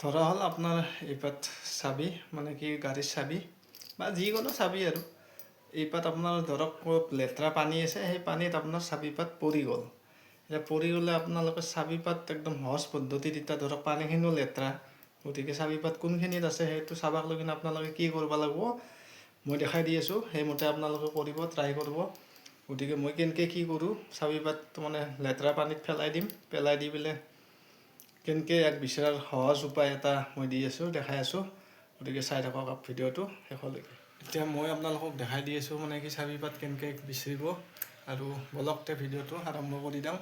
ধৰা হ'ল আপোনাৰ এইপাত চাবি মানে কি গাড়ীৰ চাবি বা যিকোনো চাবি আৰু এইপাত আপোনাৰ ধৰক লেতেৰা পানী আছে, সেই পানীত আপোনাৰ চাবিপাত পৰি গ'ল। এতিয়া পৰি গ'লে আপোনালোকে চাবিপাত একদম সহজ পদ্ধতিত, এতিয়া ধৰক পানীখিনিও লেতেৰা, গতিকে চাবিপাত কোনখিনিত আছে সেইটো চাবাক লৈ কিনে আপোনালোকে কি কৰিব লাগিব মই দেখাই দি আছোঁ, সেইমতে আপোনালোকে কৰিব, ট্ৰাই কৰিব। গতিকে মই কেনেকৈ কি কৰোঁ, চাবিপাতটো মানে লেতেৰা পানীত পেলাই দিম, পেলাই দি পেলাই কেনেকৈ এক বিচৰাৰ সহজ উপায় এটা মই দি আছোঁ, দেখাই আছোঁ। গতিকে চাই থাকক ভিডিঅ'টো শেষলৈকে। এতিয়া মই আপোনালোকক দেখাই দি আছোঁ মানে কি চাবিপাত কেনেকৈ বিচাৰিব, আৰু বলকতে ভিডিঅ'টো আৰম্ভ কৰি দিওঁ।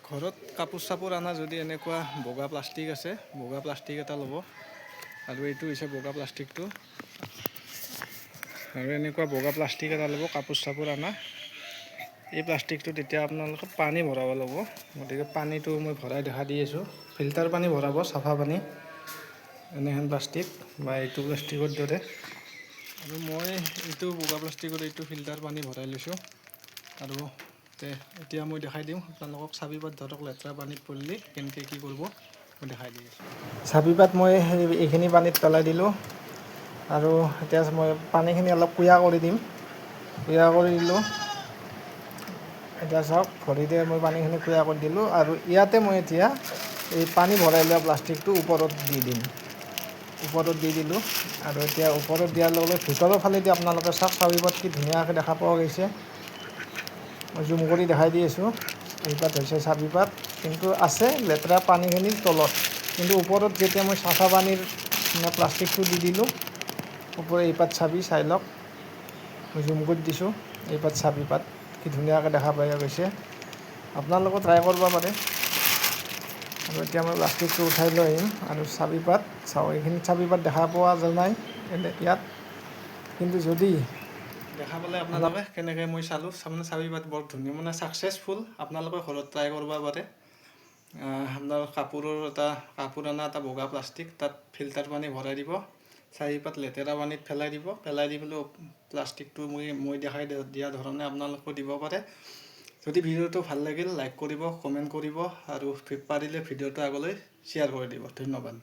ঘৰত কাপোৰ চাপোৰ আনা যদি এনেকুৱা বগা প্লাষ্টিক আছে, বগা প্লাষ্টিক এটা ল'ব, আৰু এইটো হৈছে বগা প্লাষ্টিকটো, আৰু এনেকুৱা বগা প্লাষ্টিক এটা ল'ব কাপোৰ চাপোৰ আনা। এই প্লাষ্টিকটোত এতিয়া আপোনালোকে পানী ভৰাব লাগিব। গতিকে পানীটো মই ভৰাই দেখা দি আছোঁ, ফিল্টাৰ পানী ভৰাব, চাফা পানী, এনেহেন প্লাষ্টিক বা এইটো প্লাষ্টিকৰ দৰে। আৰু মই এইটো বগা প্লাষ্টিকত এইটো ফিল্টাৰ পানী ভৰাই লৈছোঁ, আৰু এতিয়া মই দেখাই দিওঁ আপোনালোকক চাবিপাত ধৰক লেতেৰা পানীত পৰিলে কেনেকৈ কি কৰিব মই দেখাই দি আছোঁ। চাবিপাত মই এইখিনি পানীত পেলাই দিলোঁ, আৰু এতিয়া মই পানীখিনি অলপ কুয়া কৰি দিম, কুয়া কৰি দিলোঁ। এতিয়া চাওক ভৰিতে মই পানীখিনি কুয়া কৰি দিলোঁ, আৰু ইয়াতে মই এতিয়া এই পানী ভৰাই লোৱা প্লাষ্টিকটো ওপৰত দি দিম, ওপৰত দি দিলোঁ। আৰু এতিয়া ওপৰত দিয়াৰ লগে লগে ভিতৰৰ ফালেদি আপোনালোকে চাওক চাবিপাত কি ধুনীয়াকৈ দেখা পোৱা গৈছে। মই জুম কৰি দেখাই দি আছোঁ, এইপাত হৈছে চাবিপাত, কিন্তু আছে লেতেৰা পানীখিনিৰ তলত, কিন্তু ওপৰত যেতিয়া মই চাফা পানীৰ প্লাষ্টিকটো দি দিলোঁ, ওপৰত এইপাত চাবি চাই লওক, মই জুম কৰি দিছোঁ, এইপাত চাবিপাত কি ধুনীয়াকৈ দেখা পাই গৈছে। আপোনালোকেও ট্ৰাই কৰিব পাৰে। আৰু এতিয়া মই প্লাষ্টিকটো উঠাই লৈ আহিম, আৰু চাবিপাত চাওক, এইখিনি চাবিপাত দেখা পোৱা যোৱা নাই ইয়াত, কিন্তু যদি দেখা পালে আপোনালোকে কেনেকৈ মই চালোঁ, মানে চাবিপাত বৰ ধুনীয়া, মানে ছাকচেছফুল। আপোনালোকে ঘৰত ট্ৰাই কৰিব পাৰে। আপোনাৰ কাপোৰ অনা এটা বগা প্লাষ্টিক, তাত ফিল্টাৰ পানী ভৰাই দিব, চাবিপাত লেতেৰা পানীত পেলাই দিব, পেলাই দি পেলাই প্লাষ্টিকটো মই দেখাই দিয়া ধৰণে আপোনালোকেও দিব পাৰে। যদি ভিডিঅ'টো ভাল লাগিল লাইক কৰিব, কমেণ্ট কৰিব, আৰু পাৰিলে ভিডিঅ'টো আগলৈ শ্বেয়াৰ কৰি দিব। ধন্যবাদ।